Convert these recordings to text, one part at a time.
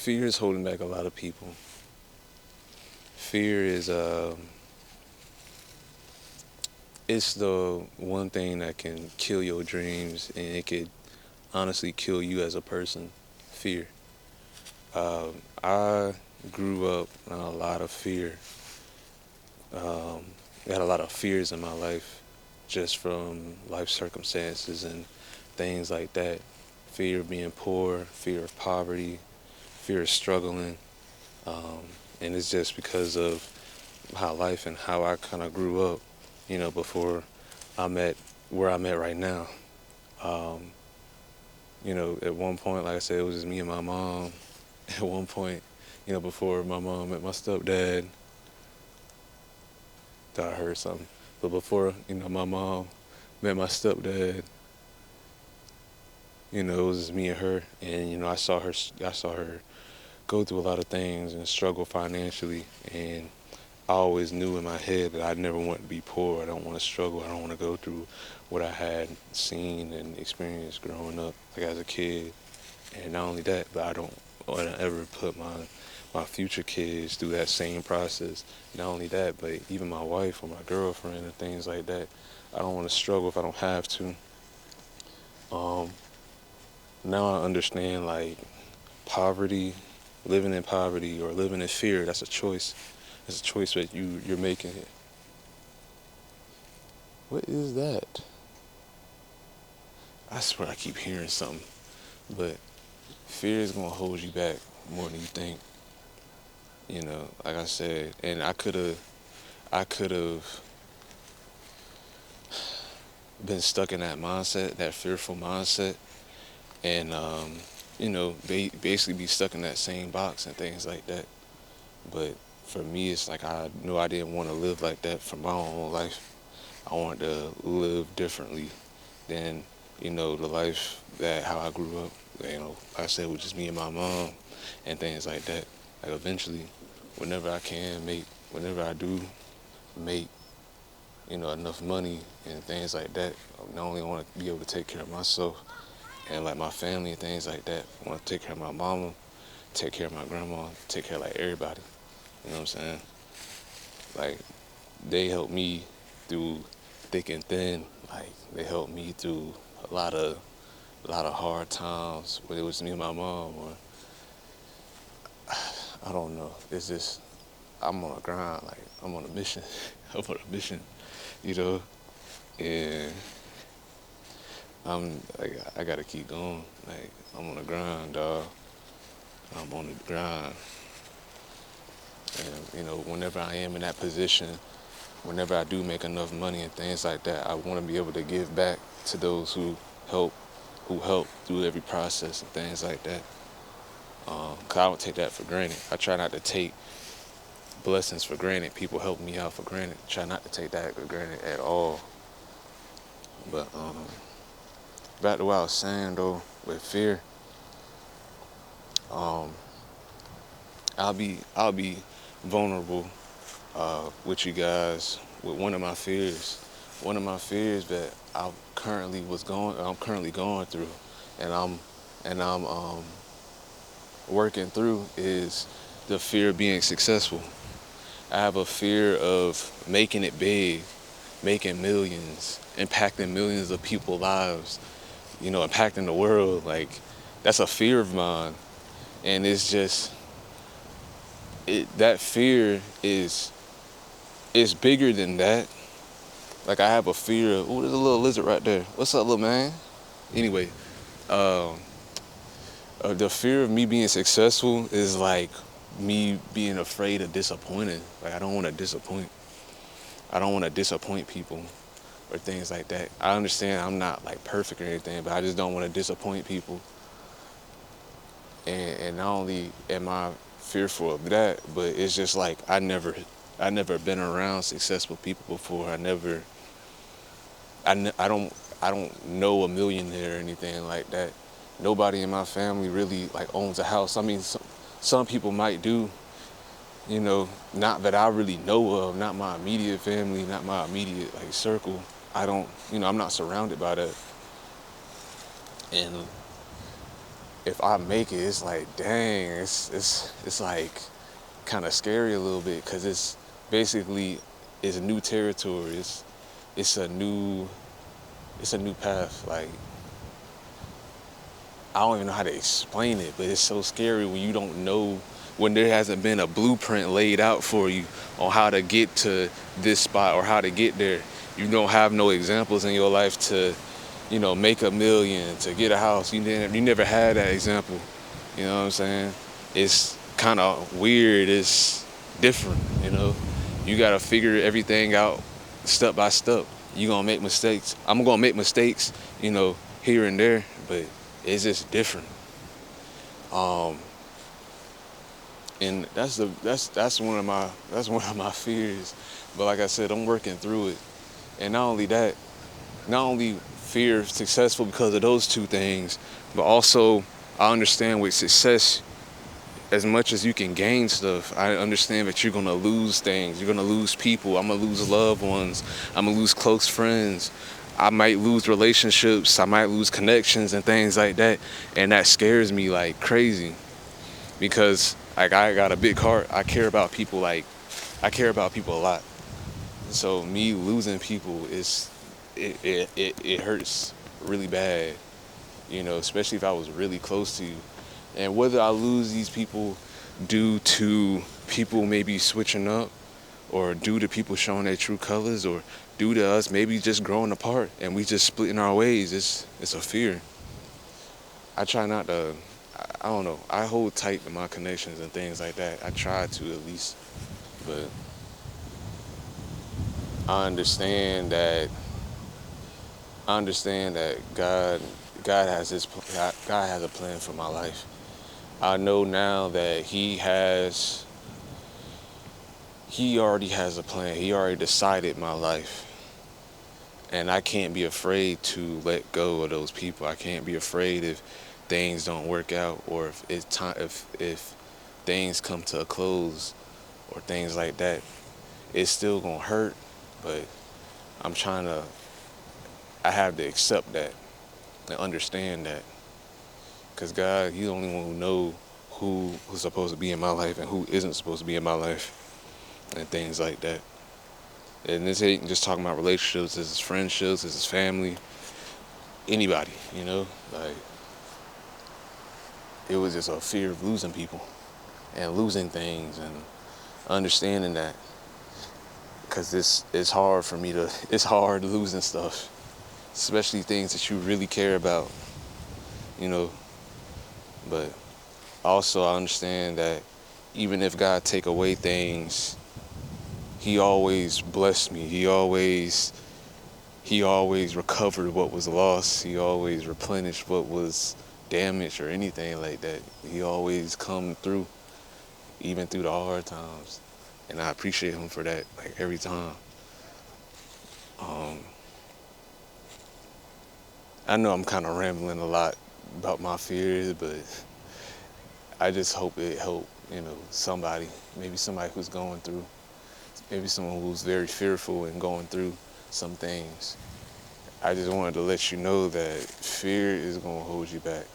fear is holding back a lot of people. Fear is it's the one thing that can kill your dreams, and it could honestly kill you as a person. Fear. I grew up in a lot of fear. Um, I had a lot of fears in my life, just from life circumstances and things like that. Fear of being poor, fear of poverty, fear of struggling, um, and it's just because of how life and how I kind of grew up, before I'm at where I'm at right now. Um, at one point, like I said, it was just me and my mom. At one point, before my mom met my stepdad, thought I heard something. But before, my mom met my stepdad, it was just me and her, and I saw her go through a lot of things and struggle financially, and I always knew in my head that I never want to be poor. I don't want to struggle. I don't want to go through what I had seen and experienced growing up, like as a kid. And not only that, but I don't want to ever put my future kids through that same process. Not only that, but even my wife or my girlfriend and things like that. I don't want to struggle if I don't have to. Um, Now I understand, like, poverty, living in poverty or living in fear. That's a choice. It's a choice that you're making. What is that? I swear I keep hearing something. But fear is gonna hold you back more than you think. Like I said, and I could have been stuck in that mindset, that fearful mindset, and basically be stuck in that same box and things like that. But for me, it's like I knew I didn't want to live like that for my own life. I wanted to live differently than the life that how I grew up. Like I said, with just me and my mom and things like that. Like eventually, whenever I do make enough money and things like that, I not only want to be able to take care of myself and like my family and things like that. I want to take care of my mama, take care of my grandma, take care of like everybody. You know what I'm saying? Like they helped me through thick and thin. Like they helped me through a lot of hard times, whether it was me and my mom or I don't know. It's just I'm on a grind, like I'm on a mission. I'm on a mission, you know, and I gotta keep going. Like I'm on a grind, dog. I'm on the grind, and whenever I am in that position, whenever I do make enough money and things like that, I want to be able to give back to those help, who help through every process and things like that. 'Cause I don't take that for granted. I try not to take blessings for granted. People help me out for granted. Try not to take that for granted at all. But back to what I was saying though, with fear, um, I'll be vulnerable with you guys with one of my fears. One of my fears that I'm currently going through, and I'm working through is the fear of being successful. I have a fear of making it big, making millions, impacting millions of people's lives, impacting the world. Like that's a fear of mine, and it's just that fear is bigger than that. Like I have a fear of, oh, there's a little lizard right there. What's up, little man? Anyway, um, the fear of me being successful is like me being afraid of disappointing. Like I don't want to disappoint. I don't want to disappoint people or things like that. I understand I'm not like perfect or anything, but I just don't want to disappoint people. And not only am I fearful of that, but it's just like I never been around successful people before. I don't know a millionaire or anything like that. Nobody in my family really like owns a house. I mean, some people might do, not that I really know of, not my immediate family, not my immediate like circle. I don't, I'm not surrounded by that. And if I make it, it's like, dang, it's like kind of scary a little bit because it's basically it's new territory. It's a new it's a new path. Like I don't even know how to explain it, but it's so scary when you don't know, when there hasn't been a blueprint laid out for you on how to get to this spot or how to get there. You don't have no examples in your life to, make a million, to get a house. You never had that example. You know what I'm saying? It's kind of weird. It's different. You got to figure everything out step by step. You gonna make mistakes. I'm gonna make mistakes, here and there, but it's just different. Um, and that's one of my fears. But like I said, I'm working through it. And not only that, not only fear of successful because of those two things, but also I understand with success, as much as you can gain stuff, I understand that you're gonna lose things. You're gonna lose people. I'm gonna lose loved ones. I'm gonna lose close friends. I might lose relationships. I might lose connections and things like that. And that scares me like crazy because like I got a big heart. I care about people a lot. So me losing people it hurts really bad. Especially if I was really close to you. And whether I lose these people due to people maybe switching up or due to people showing their true colors or due to us maybe just growing apart and we just splitting our ways, it's a fear. I try not to, I don't know, I hold tight to my connections and things like that. I try to at least, but I understand that God has God has a plan for my life. I know now that he already has a plan. He already decided my life. And I can't be afraid to let go of those people. I can't be afraid if things don't work out or if it's time if things come to a close or things like that. It's still gonna hurt, but I'm trying to I have to accept that and understand that. Because God, He's the only one who knows who's supposed to be in my life and who isn't supposed to be in my life and things like that. And this ain't just talking about relationships, this is friendships, this is family, anybody, Like, it was just a fear of losing people and losing things and understanding that. Because it's hard for me to, it's hard losing stuff, especially things that you really care about, you know. But also I understand that even if God take away things, He always blessed me. He always recovered what was lost. He always replenished what was damaged or anything like that. He always come through, even through the hard times. And I appreciate Him for that, like every time. Um, I know I'm kind of rambling a lot about my fears, but I just hope it helped, somebody, maybe somebody who's going through, maybe someone who's very fearful and going through some things. I just wanted to let you know that fear is going to hold you back.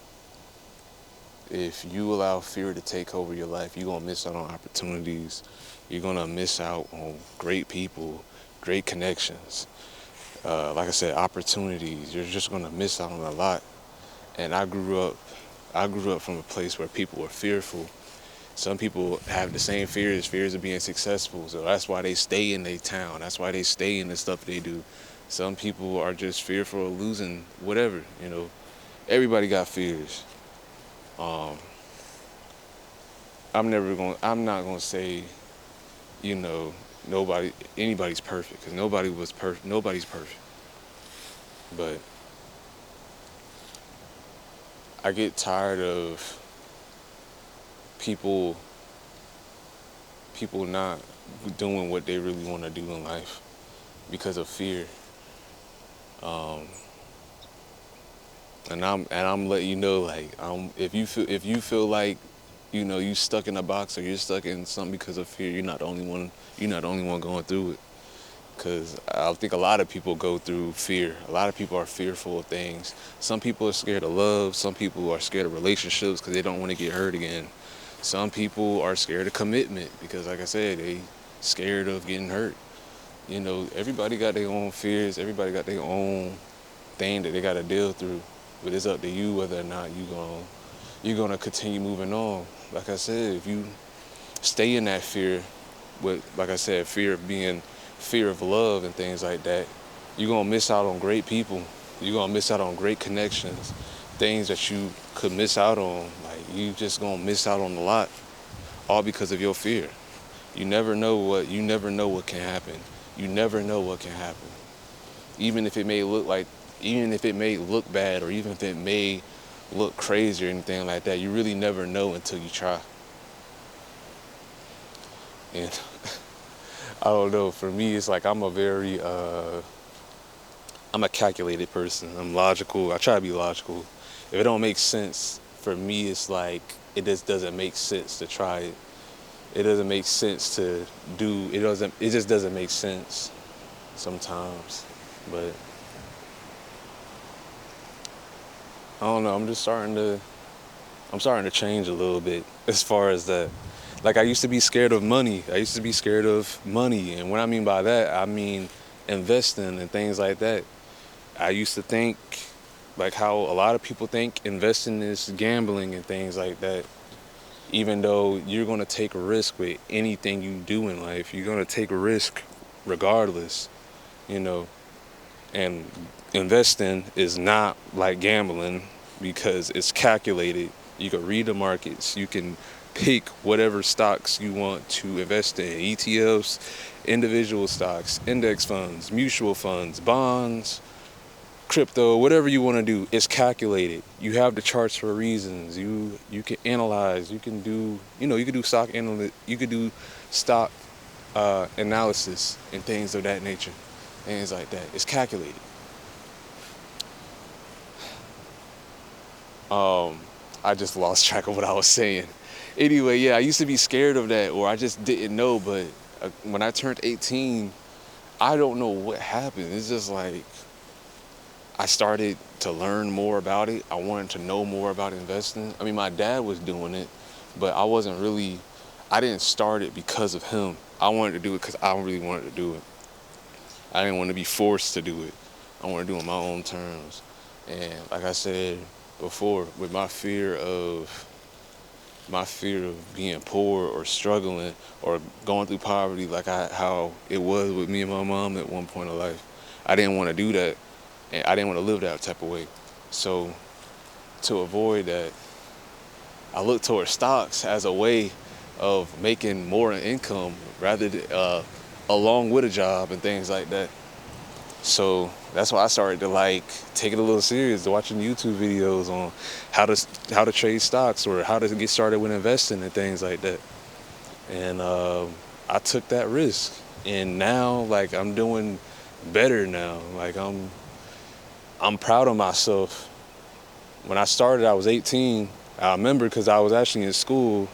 If you allow fear to take over your life, you're going to miss out on opportunities. You're going to miss out on great people, great connections. Like I said, opportunities. You're just going to miss out on a lot. And I grew up from a place where people were fearful. Some people have the same fears of being successful. So that's why they stay in their town. That's why they stay in the stuff they do. Some people are just fearful of losing whatever, Everybody got fears. Um, I'm not gonna say, anybody's perfect, because nobody's perfect. But I get tired of people not doing what they really want to do in life because of fear. Um, and I'm letting you know, like, if you feel like, you stuck in a box or you're stuck in something because of fear, you're not the only one. You're not the only one going through it. because I think a lot of people go through fear. A lot of people are fearful of things. Some people are scared of love. Some people are scared of relationships because they don't want to get hurt again. Some people are scared of commitment because, like I said, they scared of getting hurt. You know, everybody got their own fears. Everybody got their own thing that they got to deal through. But it's up to you whether or not you're gonna continue moving on. Like I said, if you stay in that fear, with, like I said, fear of love and things like that, you're gonna miss out on great people. You're gonna miss out on great connections, things that you could miss out on. Like, you just gonna miss out on a lot, all because of your fear. You never know what can happen. You never know what can happen. Even if it may look like, even if it may look bad, or even if it may look crazy or anything like that, you really never know until you try. And I don't know, for me, it's like I'm a calculated person. I'm logical. I try to be logical. If it don't make sense, for me, it's like it just doesn't make sense to try it. It doesn't make sense to do. It just doesn't make sense sometimes. But I don't know. I'm starting to change a little bit as far as that. Like, I used to be scared of money. I used to be scared of money. And what I mean by that, I mean investing and things like that. I used to think, like how a lot of people think investing is gambling and things like that. Even though you're going to take a risk with anything you do in life, you're going to take a risk regardless, you know. And investing is not like gambling because it's calculated. You can read the markets. You can pick whatever stocks you want to invest in: ETFs, individual stocks, index funds, mutual funds, bonds, crypto, whatever you want to do. It's calculated. You have the charts for reasons. You can analyze. You can do you could do stock analysis and things of that nature, things like that. It's calculated. I just lost track of what I was saying. Anyway, yeah, I used to be scared of that, or I just didn't know. But when I turned 18, I don't know what happened. It's just like I started to learn more about it. I wanted to know more about investing. I mean, my dad was doing it, but I didn't start it because of him. I wanted to do it because I really wanted to do it. I didn't want to be forced to do it. I wanted to do it on my own terms. And like I said before, with my fear of being poor or struggling or going through poverty, like how it was with me and my mom at one point in life, I didn't want to do that, and I didn't want to live that type of way. So to avoid that, I looked towards stocks as a way of making more income rather than, along with a job and things like that. So that's why I started to like take it a little serious, to watching YouTube videos on how to trade stocks or how to get started with investing and things like that. And I took that risk, and now like I'm doing better now. Like I'm proud of myself. When I started, I was 18. I remember because I was actually in school.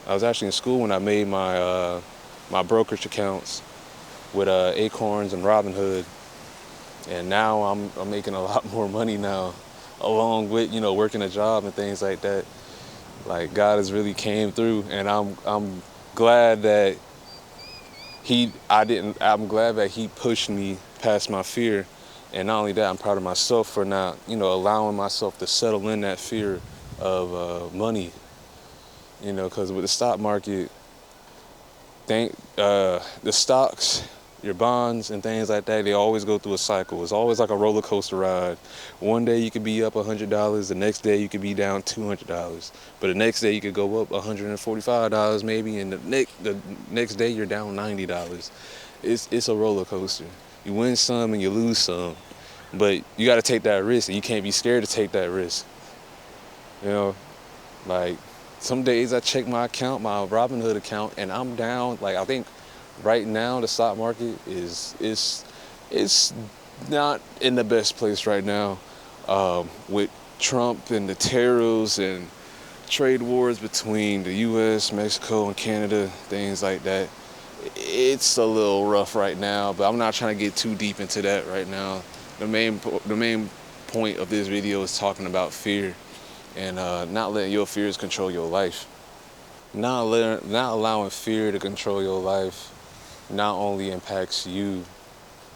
I was actually in school when I made my brokerage accounts with Acorns and Robinhood. And now I'm making a lot more money now, along with working a job and things like that. Like, God has really came through, and I'm glad that I'm glad that He pushed me past my fear, and not only that, I'm proud of myself for not allowing myself to settle in that fear of money. Because with the stock market, the stocks, your bonds and things like that, they always go through a cycle. It's always like a roller coaster ride. One day you could be up $100, the next day you could be down $200, but the next day you could go up $145 maybe, and the next day you're down $90. It's a roller coaster. You win some and you lose some, but you got to take that risk, and you can't be scared to take that risk. Like, some days I check my account, my Robinhood account, and I'm down. Like, I think right now the stock market is not in the best place right now, with Trump and the tariffs and trade wars between the U.S., Mexico, and Canada, things like that. it's a little rough right now, but I'm not trying to get too deep into that right now. The main point of this video is talking about fear and not letting your fears control your life. Not allowing fear to control your life not only impacts you,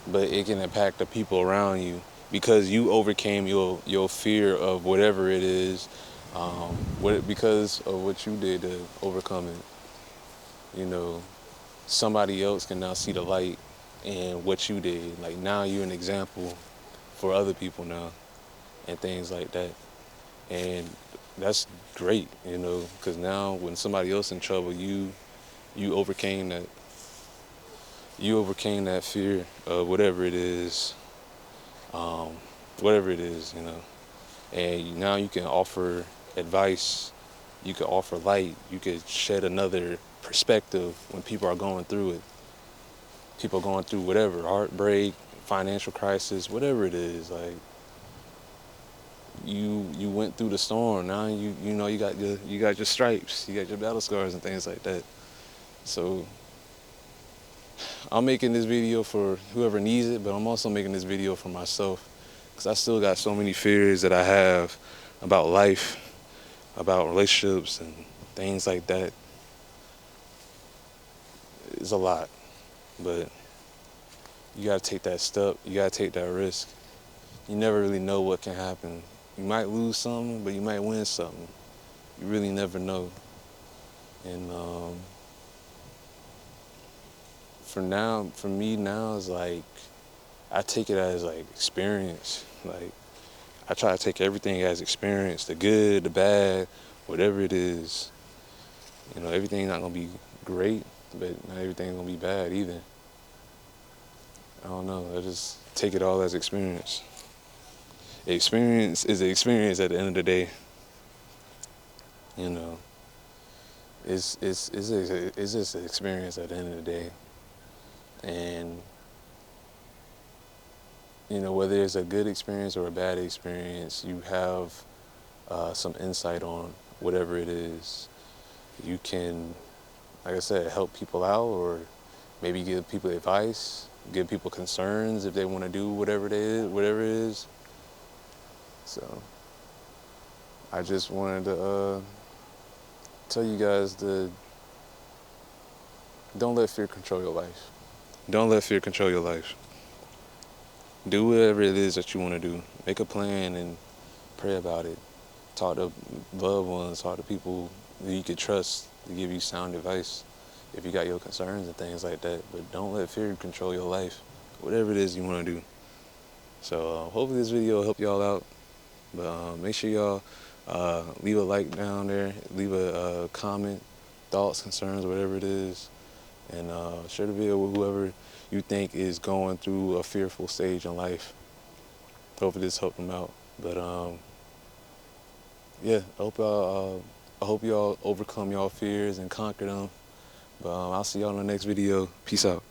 but it can impact the people around you because you overcame your fear of whatever it is, because of what you did to overcome it. You know, somebody else can now see the light in what you did. Like now you're an example for other people now and things like that. And that's great, because now when somebody else in trouble, you overcame that. You overcame that fear of whatever it is, um, and now you can offer advice, you can offer light, you could shed another perspective when people are going through it. People going through whatever, heartbreak, financial crisis, whatever it is, like you went through the storm. Now you got your stripes, you got your battle scars and things like that. So I'm making this video for whoever needs it, but I'm also making this video for myself because I still got so many fears that I have about life, about relationships and things like that. It's a lot, but you gotta take that step. You gotta take that risk. You never really know what can happen. You might lose something, but you might win something. You really never know. And for me now, it's like I take it as like experience. Like I try to take everything as experience, the good, the bad, whatever it is. Everything's not gonna be great, but not everything's gonna be bad either. I don't know. I just take it all as experience. Experience is an experience at the end of the day. You know, it's just an experience at the end of the day. And whether it's a good experience or a bad experience, you have some insight on whatever it is. You can, like I said, help people out, or maybe give people advice, give people concerns if they want to do whatever it is. So I just wanted to tell you guys to don't let fear control your life. Don't let fear control your life. Do whatever it is that you want to do. Make a plan and pray about it. Talk to loved ones, talk to people that you could trust to give you sound advice if you got your concerns and things like that. But don't let fear control your life, whatever it is you want to do. So hopefully this video will help y'all out. But make sure y'all leave a like down there, leave a comment, thoughts, concerns, whatever it is, and share the video with whoever you think is going through a fearful stage in life. Hopefully this helped them out. But yeah, I hope y'all overcome y'all fears and conquer them. But I'll see y'all in the next video. Peace out.